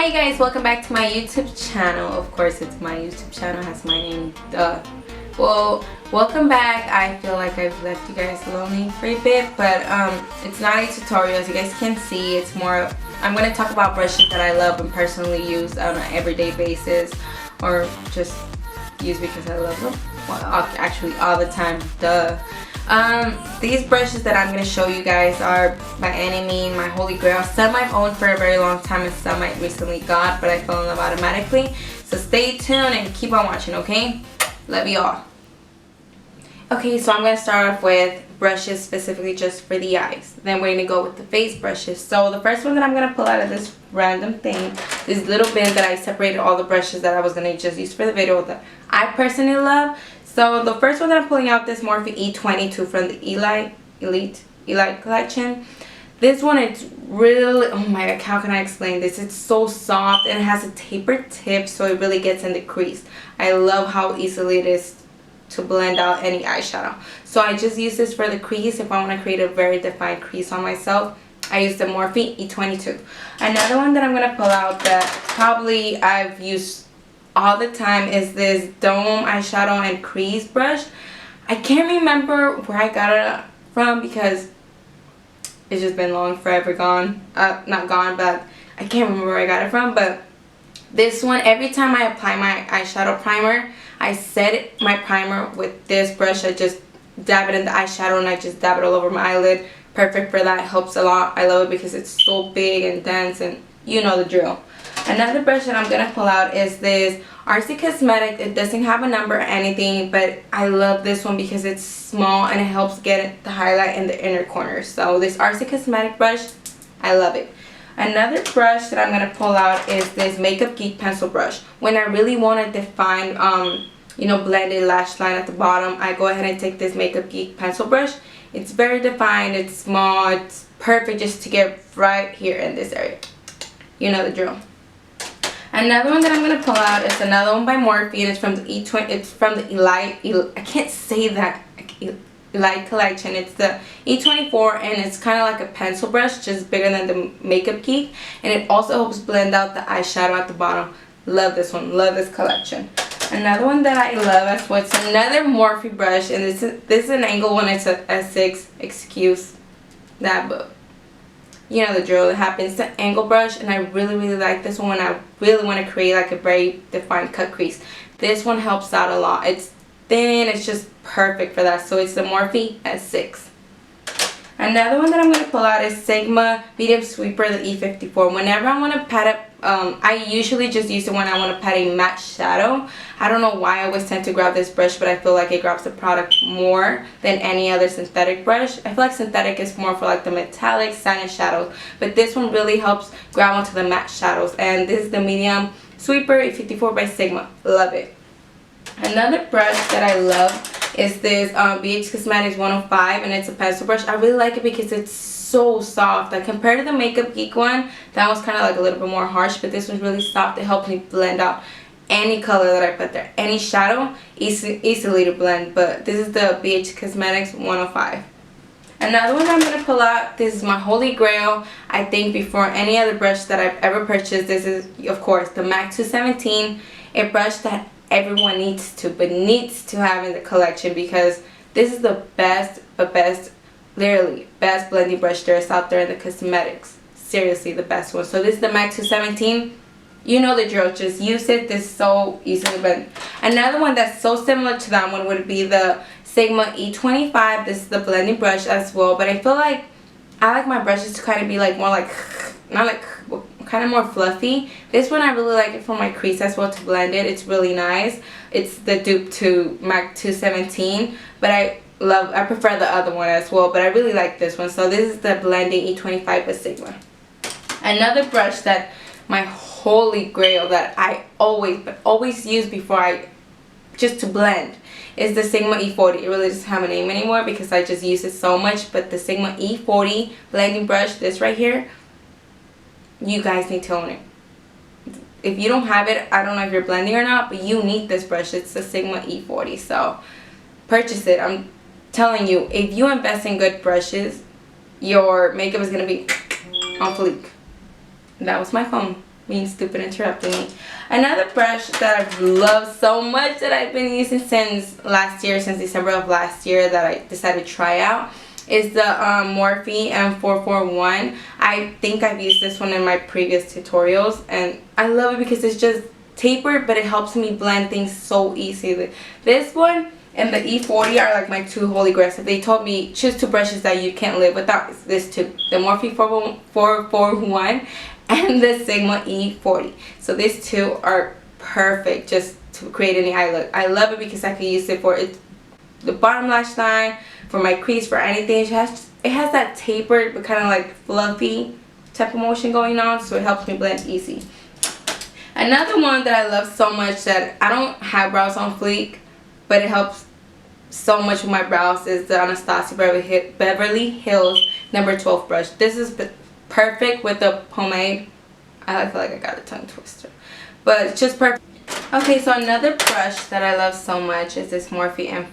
Hi you guys, welcome back to my YouTube channel. Of course it's my YouTube channel, it has my name, duh. Well, welcome back. I feel like I've left you guys lonely for a bit, but it's not a tutorial. As you guys can see, it's more, I'm going to talk about brushes that I love and personally use on an everyday basis, or just use because I love them. Well, actually all the time, duh. These brushes that I'm going to show you guys are by any means my holy grail. Some I've owned for a very long time and some I recently got, but I fell in love automatically. So stay tuned and keep on watching, okay? Love you all. Okay, so I'm going to start off with brushes specifically just for the eyes. Then we're going to go with the face brushes. So the first one that I'm going to pull out of this random thing, this little bin that I separated all the brushes that I was going to just use for the video that I personally love. So the first one that I'm pulling out, this Morphe E22 from the Elite collection. This one, it's really, oh my god, how can I explain this? It's so soft and it has a tapered tip, so it really gets in the crease. I love how easily it is to blend out any eyeshadow. So I just use this for the crease. If I want to create a very defined crease on myself, I use the Morphe E22. Another one that I'm going to pull out that probably I've used all the time is this Dome eyeshadow and crease brush. I can't remember where I got it from because it's just been long, forever gone. Not gone, but I can't remember where I got it from. But this one, every time I apply my eyeshadow primer, I set my primer with this brush. I just dab it in the eyeshadow and I just dab it all over my eyelid. Perfect for that. It helps a lot. I love it because it's so big and dense and you know the drill. Another brush that I'm going to pull out is this Cosmetic. It doesn't have a number or anything, but I love this one because it's small and it helps get the highlight in the inner corners. So this Cosmetic brush, I love it. Another brush that I'm going to pull out is this Geek Pencil brush. When I really want to define, you know, blended lash line at the bottom, I go ahead and take this Geek Pencil brush. It's very defined, it's small, it's perfect just to get right here in this area. You know the drill. Another one that I'm going to pull out is another one by Morphe, and it's from the E20. It's from the I can't say that. Elite collection. It's the E24, and it's kind of like a pencil brush, just bigger than the Makeup Geek, and it also helps blend out the eyeshadow at the bottom. Love this one. Love this collection. Another one that I love as well, it's another Morphe brush, and this is an angle one. It's a S6. Excuse that, but you know the drill. It happens. The angle brush, and I really like this one when I really want to create like a very defined cut crease. This one helps out a lot. It's thin. It's just perfect for that. So it's the Morphe S6. Another one that I'm going to pull out is Sigma Medium Sweeper, the E54. Whenever I want to pat up, I usually just use it when I want to pat a matte shadow. I don't know why I always tend to grab this brush, but I feel like it grabs the product more than any other synthetic brush. I feel like synthetic is more for like the metallic sand shadows, but this one really helps grab onto the matte shadows. And this is the Medium Sweeper E54 by Sigma. Love it. Another brush that I love is this BH Cosmetics 105, and it's a pencil brush. I really like it because it's so soft. Like compared to the Makeup Geek one, that was kind of like a little bit more harsh, but this one's really soft. It helps me blend out any color that I put there, any shadow, easily to blend. But this is the BH Cosmetics 105. Another one I'm going to pull out, this is my holy grail, I think, before any other brush that I've ever purchased. This is, of course, the MAC 217, a brush that everyone needs to have in the collection because this is the best, literally best blending brush there is out there in the cosmetics. Seriously, the best one. So this is the MAC 217. You know the drill. Just use it. This is so easily blended. Another one that's so similar to that one would be the Sigma E25. This is the blending brush as well, but I feel like I like my brushes to kind of be like more like, not like, kind of more fluffy. This one I really like it for my crease as well to blend it. It's really nice. It's the dupe to MAC 217, but I prefer the other one as well, but I really like this one. So this is the blending E25 by Sigma. Another brush that my holy grail that I always use before just to blend is the Sigma E40. It really doesn't have a name anymore because I just use it so much, but the Sigma E40 blending brush, this right here, you guys need to own it. If you don't have it, I don't know if you're blending or not, but you need this brush. It's the Sigma E40, so purchase it. I'm telling you, if you invest in good brushes, your makeup is going to be on fleek. That was my phone. being stupid interrupting me. Another brush that I've loved so much that I've been using since last year, since December of last year, that I decided to try out is the Morphe M441. I think I've used this one in my previous tutorials, and I love it because it's just tapered, but it helps me blend things so easily. This one and the E40 are like my two holy grails. If they told me choose two brushes that you can't live without, it's this two, the Morphe 441 and the Sigma E40. So these two are perfect just to create any eye look. I love it because I can use it for the bottom lash line, for my crease, for anything. It has that tapered but kind of like fluffy type of motion going on, so it helps me blend easy. Another one that I love so much that I don't have brows on fleek, but it helps so much with my brows, is the Anastasia Beverly Hills number 12 brush. This is perfect with the pomade. I feel like I got a tongue twister, but it's just perfect. Okay, so another brush that I love so much is this Morphe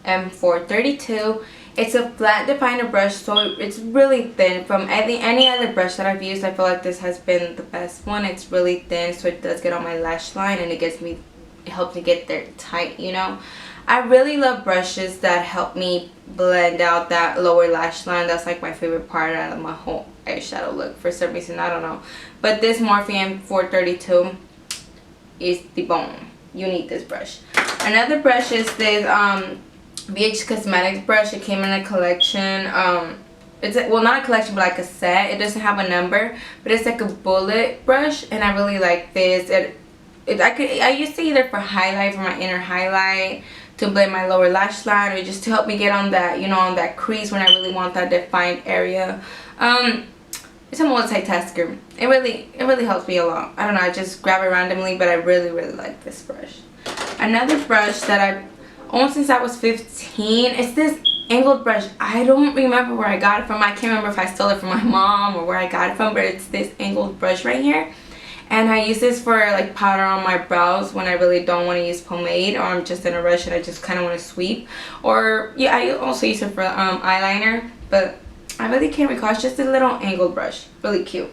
M432. It's a flat definer brush, so it's really thin. From any other brush that I've used, I feel like this has been the best one. It's really thin, so it does get on my lash line, and it helps me get there tight, you know. I really love brushes that help me blend out that lower lash line. That's like my favorite part out of my whole eyeshadow look for some reason, I don't know. But this Morphe M432 is the bone. You need this brush. Another brush is this BH Cosmetics brush. It came in a collection. Well, not a collection, but like a set. It doesn't have a number, but it's like a bullet brush, and I really like this. I used to either for highlight, for my inner highlight, to blend my lower lash line, or just to help me get on that, you know, on that crease when I really want that defined area. It's a multitasker. It really helps me a lot. I don't know, I just grab it randomly, but I really like this brush. Another brush that I've owned since I was 15 is this angled brush. I don't remember where I got it from. I can't remember if I stole it from my mom or where I got it from, but it's this angled brush right here. And I use this for like powder on my brows when I really don't want to use pomade, or I'm just in a rush and I just kind of want to sweep. Or yeah, I also use it for eyeliner, but I really can't recall. It's just a little angled brush, really cute.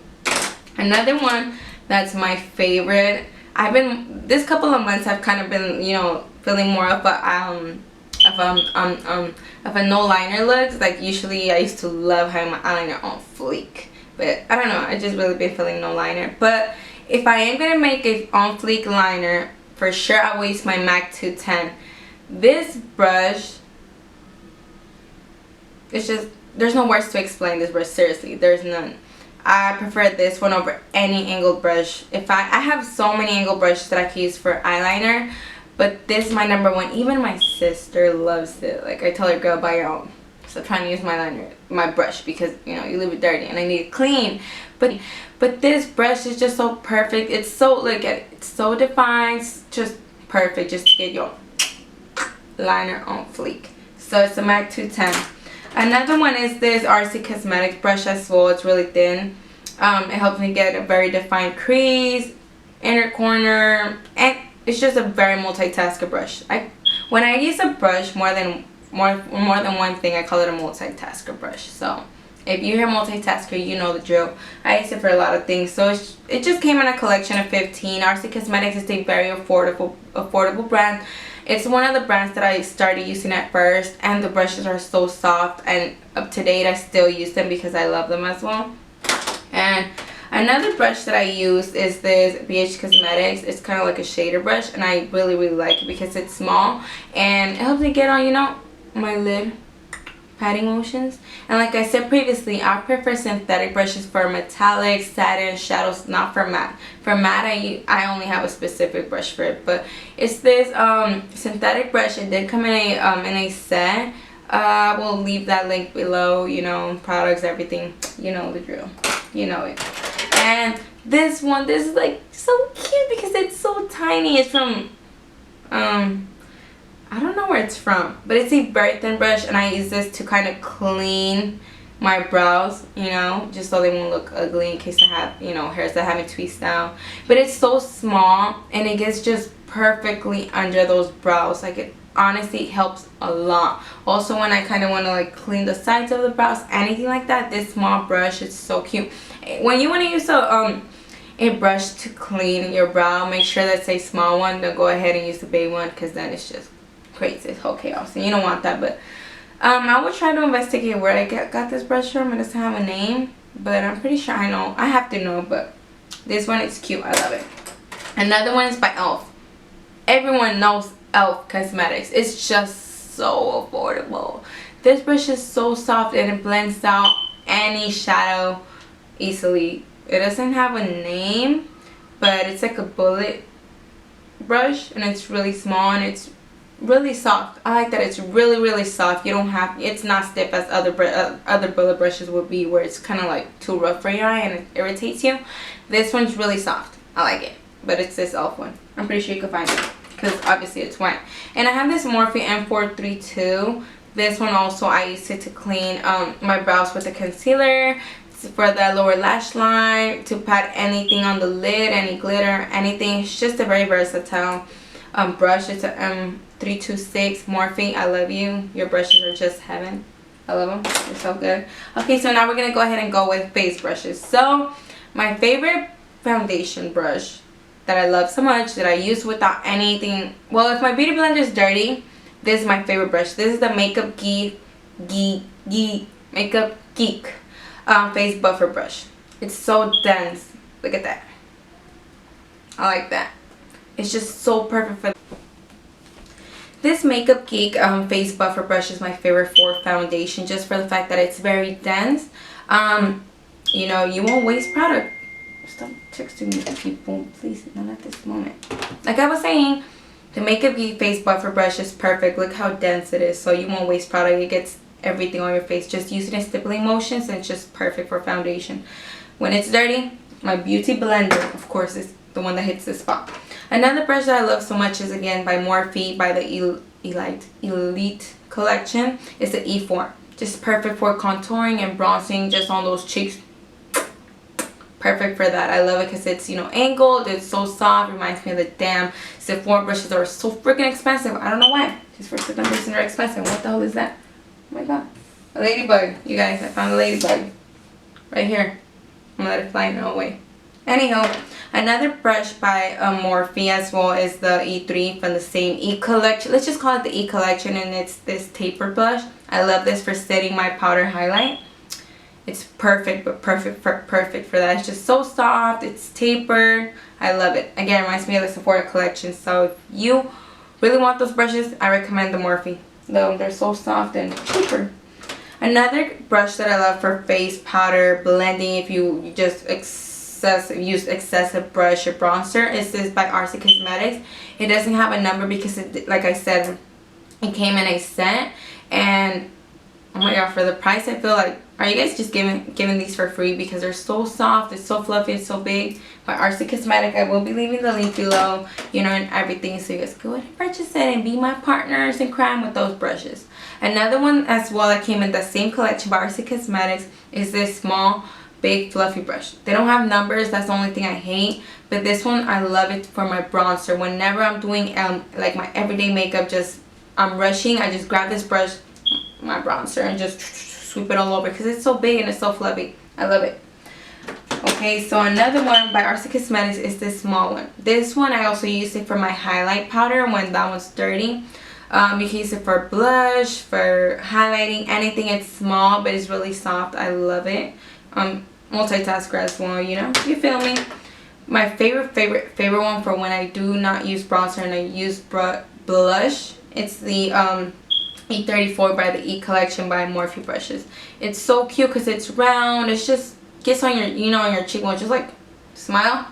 Another one that's my favorite. This couple of months I've kind of been, you know, feeling more of a no liner look. Like usually I used to love having my eyeliner on fleek, but I don't know, I just really been feeling no liner. But if I am gonna make a on fleek liner, for sure I will use my MAC 210. This brush, it's just, there's no words to explain this brush, seriously, there's none. I prefer this one over any angled brush. I have so many angled brushes that I can use for eyeliner, but this is my number one. Even my sister loves it. Like, I tell her, girl, buy your own. So trying to use my brush, because you know you leave it dirty and I need it clean. But this brush is just so perfect. It's so, look at it, it's so defined, it's just perfect just to get your liner on fleek. So it's a MAC 210. Another one is this RC Cosmetics brush as well. It's really thin. It helps me get a very defined crease, inner corner, and it's just a very multitasker brush. When I use a brush more than one thing, I call it a multitasker brush. So if you hear multitasker, you know the drill. I use it for a lot of things. So it just came in a collection of 15. RC Cosmetics is a very affordable brand. It's one of the brands that I started using at first, and the brushes are so soft and up to date. I still use them because I love them as well. And another brush that I use is this BH Cosmetics. It's kind of like a shader brush, and I really like it because it's small and it helps me get on, you know, my lid patting motions. And like I said previously, I prefer synthetic brushes for metallic, satin, shadows, not for matte. For matte, I only have a specific brush for it, but it's this synthetic brush. It did come in a set. We'll leave that link below, you know, products, everything, you know the drill, you know it. And this is like so cute because it's so tiny. It's from I don't know where it's from, but it's a very thin brush, and I use this to kind of clean my brows, you know, just so they won't look ugly in case I have, you know, hairs that haven't tweezed down. But it's so small, and it gets just perfectly under those brows. Like, it honestly helps a lot. Also, when I kind of want to like clean the sides of the brows, anything like that, this small brush is so cute. When you want to use a a brush to clean your brow. Make sure that's a small one. Don't go ahead and use the big one because then it's just creates this whole chaos and you don't want that. But I will try to investigate where I got this brush from. It doesn't have a name, but I'm pretty sure I know. I have to know, but this one is cute. I love it. Another one is by e.l.f. Everyone knows e.l.f. Cosmetics. It's just so affordable. This brush is so soft and it blends out any shadow easily. It doesn't have a name, but it's like a bullet brush and it's really small and it's really soft. I like that it's really soft. You don't have, it's not stiff as other bullet brushes would be, where it's kind of like too rough for your eye and it irritates you. This one's really soft. I like it, but it's this e.l.f. one. I'm pretty sure you can find it because obviously it's white. And I have this Morphe M432. This one also I used it to clean my brows with a concealer, for the lower lash line, to pat anything on the lid, any glitter, anything. It's just a very versatile brush. It's a M326 Morphe. I love you. Your brushes are just heaven. I love them. They're so good. Okay, so now we're going to go ahead and go with face brushes. So my favorite foundation brush that I love so much, that I use without anything. Well, if my beauty blender is dirty, this is my favorite brush. This is the Makeup Geek face buffer brush. It's so dense. Look at that. I like that. It's just so perfect for this Makeup Geek face buffer brush is my favorite for foundation, just for the fact that it's very dense. You know, you won't waste product. Stop texting me, people, please, not at this moment. Like I was saying, the Makeup Geek face buffer brush is perfect. Look how dense it is, so you won't waste product. It gets everything on your face. Just using it stippling motions, and it's just perfect for foundation. When it's dirty, my beauty blender, of course, is the one that hits the spot. Another brush that I love so much is again by Morphe, by the Elite collection. It's the E4. Just perfect for contouring and bronzing just on those cheeks. Perfect for that. I love it because it's, you know, angled. It's so soft. Reminds me of the damn Sephora brushes that are so freaking expensive. I don't know why. Just for some reason they're expensive. What the hell is that? Oh my god. A ladybug. You guys, I found a ladybug. Right here. I'm gonna let it fly no way. Anyhow, another brush by Morphe as well is the E3 from the same E collection. Let's just call it the E collection, and it's this taper brush. I love this for setting my powder highlight. It's perfect, but perfect for that. It's just so soft. It's tapered. I love it. Again, it reminds me of the Sephora collection. So if you really want those brushes, I recommend the Morphe. They're so soft and cheaper. Another brush that I love for face powder blending, if you just use excessive brush or bronzer, is this by Arctic Cosmetics. It doesn't have a number because it, like I said, it came in a set, and oh my god, for the price, I feel like, are you guys just giving these for free because they're so soft, it's so fluffy, it's so big. By Arctic Cosmetics, I will be leaving the link below, you know, and everything, so you guys go ahead and purchase it and be my partners in crime with those brushes. Another one as well that came in the same collection by Arctic Cosmetics is this small, big, fluffy brush. They don't have numbers, that's the only thing I hate, but this one, I love it for my bronzer. Whenever I'm doing like my everyday makeup, just I'm rushing, I just grab this brush, my bronzer, and just sweep it all over because it's so big and it's so fluffy. I love it. Okay, so another one by Arctic Cosmetics is this small one. This one I also use it for my highlight powder when that one's dirty. You can use it for blush, for highlighting, anything. It's small but it's really soft. I love it. Multitasker as well, you know, you feel me. My favorite one for when I do not use bronzer and I use blush, it's the E34 by the E collection by Morphe brushes. It's so cute because it's round. It's just gets on your, you know, on your cheekbone. Just like smile,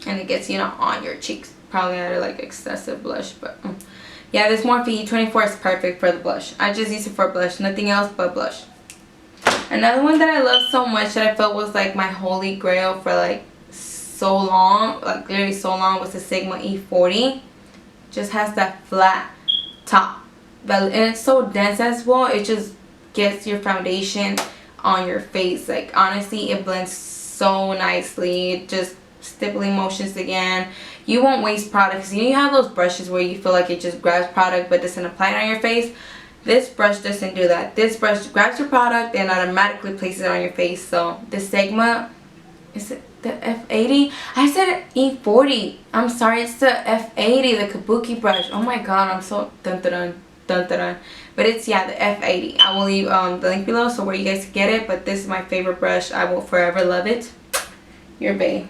and it gets, you know, on your cheeks. Probably not like excessive blush, but yeah, this Morphe E24 is perfect for the blush. I just use it for blush, nothing else but blush. Another one that I love so much that I felt was like my holy grail for like so long, like literally so long, was the Sigma E40. Just has that flat top. And it's so dense as well. It just gets your foundation on your face. Like honestly, it blends so nicely. It just stippling motions again. You won't waste product because you have those brushes where you feel like it just grabs product but doesn't apply it on your face. This brush doesn't do that. This brush grabs your product and automatically places it on your face. So the Sigma, is it The F80? I said E40. I'm sorry, it's the F80, the kabuki brush. Oh my god, I'm so dun dun dun dun dun dun. But it's, yeah, the F80. I will leave the link below so where you guys can get it. But this is my favorite brush. I will forever love it. Your bae.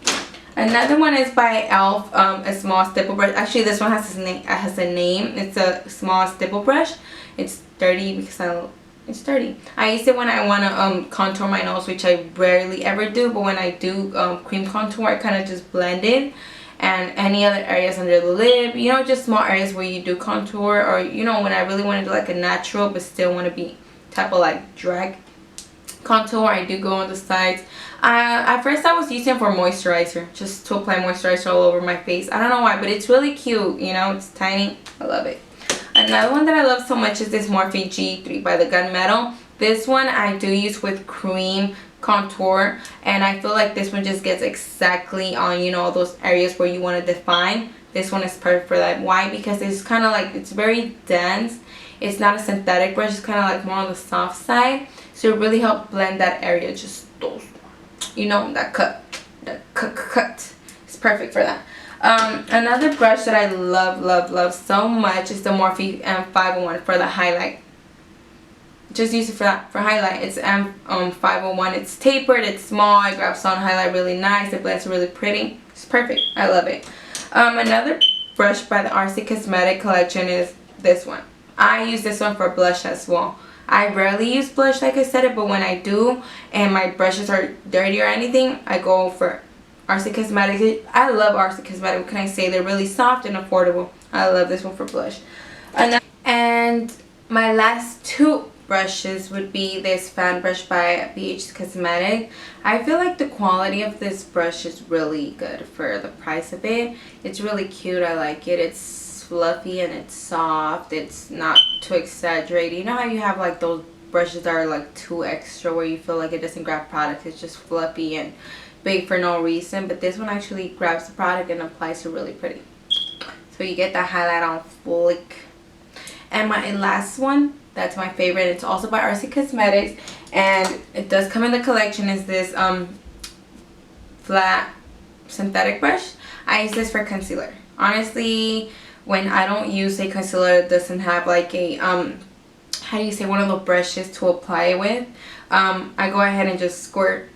Another one is by e.l.f. A small stipple brush. Actually, this one has a name. It's a small stipple brush. It's dirty because it's dirty. I use it when I want to contour my nose, which I rarely ever do. But when I do cream contour, I kind of just blend it. And any other areas under the lip, you know, just small areas where you do contour, or you know, when I really want to do like a natural but still want to be type of like drag contour, I do go on the sides. At first I was using it for moisturizer, just to apply moisturizer all over my face. I don't know why, but it's really cute, you know, it's tiny. I love it. Another one that I love so much is this Morphe G3 by the Gunmetal. This one I do use with cream contour, and I feel like this one just gets exactly on, you know, those areas where you want to define. This one is perfect for that. Why? Because it's kind of like, it's very dense. It's not a synthetic brush, it's kind of like more on the soft side, so it really helps blend that area, just those, you know, that cut. It's perfect for that. Another brush that I love so much is the Morphe M501 for the highlight. Just use it for that, for highlight. It's M501. It's tapered, it's small, it grabs on highlight really nice, it blends really pretty. It's perfect. I love it. Another brush by the RC Cosmetic collection is this one. I use this one for blush as well. I rarely use blush, like I said it, but when I do and my brushes are dirty or anything, I go for RC Cosmetics. I love RC Cosmetics. What can I say? They're really soft and affordable. I love this one for blush. And my last two brushes would be this fan brush by BH Cosmetic. I feel like the quality of this brush is really good for the price of it. It's really cute. I like it. It's fluffy and it's soft. It's not too exaggerated. You know how you have like those brushes that are like too extra where you feel like it doesn't grab product. It's just fluffy and big for no reason. But this one actually grabs the product and applies it really pretty. So you get that highlight on flick. And my last one, that's my favorite. It's also by RC Cosmetics, and it does come in the collection, is this flat synthetic brush. I use this for concealer. Honestly, when I don't use a concealer that doesn't have like a how do you say, one of the brushes to apply it with, I go ahead and just squirt.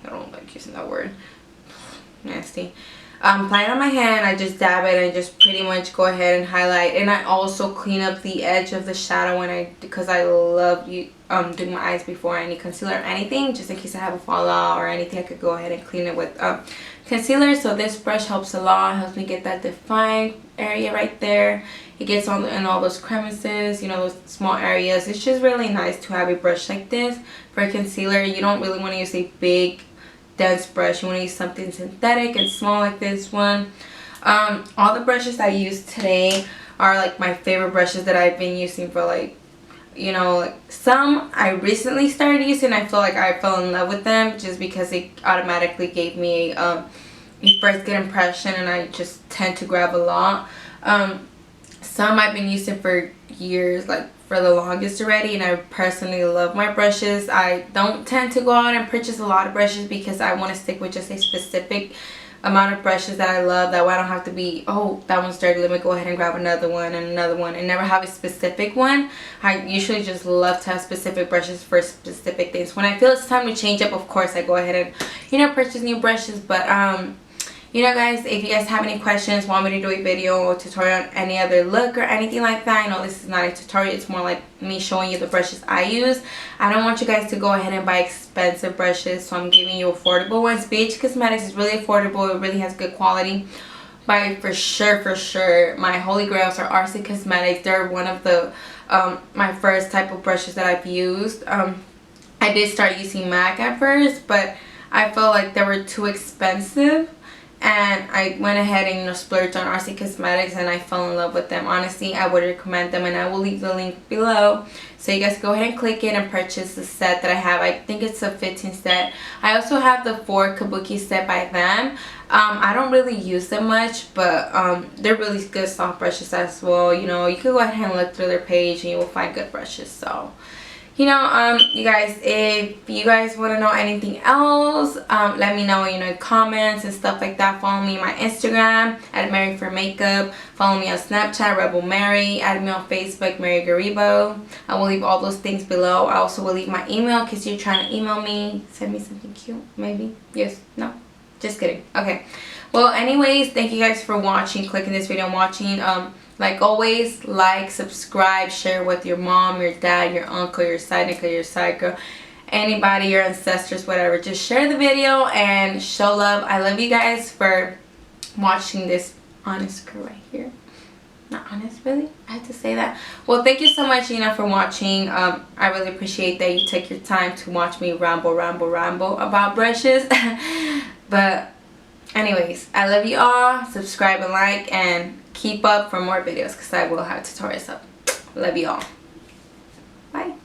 I don't like using that word, nasty. Apply it on my hand, I just dab it and just pretty much go ahead and highlight. And I also clean up the edge of the shadow because I love doing my eyes before any concealer or anything, just in case I have a fallout or anything. I could go ahead and clean it with concealer. So this brush helps a lot, helps me get that defined area right there. It gets on in all those crevices, you know, those small areas. It's just really nice to have a brush like this for concealer. You don't really want to use a big dense brush. You want to use something synthetic and small like this one. All the brushes I use today are like my favorite brushes that I've been using for like, you know, like some I recently started using. I feel like I fell in love with them just because they automatically gave me a first good impression, and I just tend to grab a lot. Some I've been using for years, like for the longest already, and I personally love my brushes. I don't tend to go out and purchase a lot of brushes because I want to stick with just a specific amount of brushes that I love. That way I don't have to be, oh, that one's dirty, let me go ahead and grab another one and another one, and never have a specific one. I usually just love to have specific brushes for specific things. When I feel it's time to change up, of course I go ahead and, you know, purchase new brushes. But you know, guys, if you guys have any questions, want me to do a video or tutorial on any other look or anything like that, I know this is not a tutorial, it's more like me showing you the brushes I use. I don't want you guys to go ahead and buy expensive brushes, so I'm giving you affordable ones. BH Cosmetics is really affordable, it really has good quality. But for sure, my holy grails are RC Cosmetics. They're one of the my first type of brushes that I've used. I did start using MAC at first, but I felt like they were too expensive. And I went ahead and, you know, splurged on RC Cosmetics, and I fell in love with them. Honestly, I would recommend them, and I will leave the link below. So you guys go ahead and click it and purchase the set that I have. I think it's a 15 set. I also have the 4 kabuki set by them. I don't really use them much, but they're really good soft brushes as well. You know, you can go ahead and look through their page and you will find good brushes. So you know, you guys, if you guys want to know anything else, let me know, you know, in comments and stuff like that. Follow me on my Instagram at Mary for Makeup. Follow me on Snapchat, Rebel Mary. Add me on Facebook, Mary Garibo. I will leave all those things below. I also will leave my email in case you're trying to email me. Send me something cute, maybe. Yes, no, just kidding. Okay. Well, anyways, thank you guys for watching, clicking this video and watching. Like always, like, subscribe, share with your mom, your dad, your uncle, your side uncle, your side girl, anybody, your ancestors, whatever. Just share the video and show love. I love you guys for watching this honest girl right here. Not honest, really? I have to say that. Well, thank you so much, you know, for watching. I really appreciate that you take your time to watch me ramble about brushes. But anyways, I love you all. Subscribe and like, and keep up for more videos because I will have tutorials up. Love you all. Bye.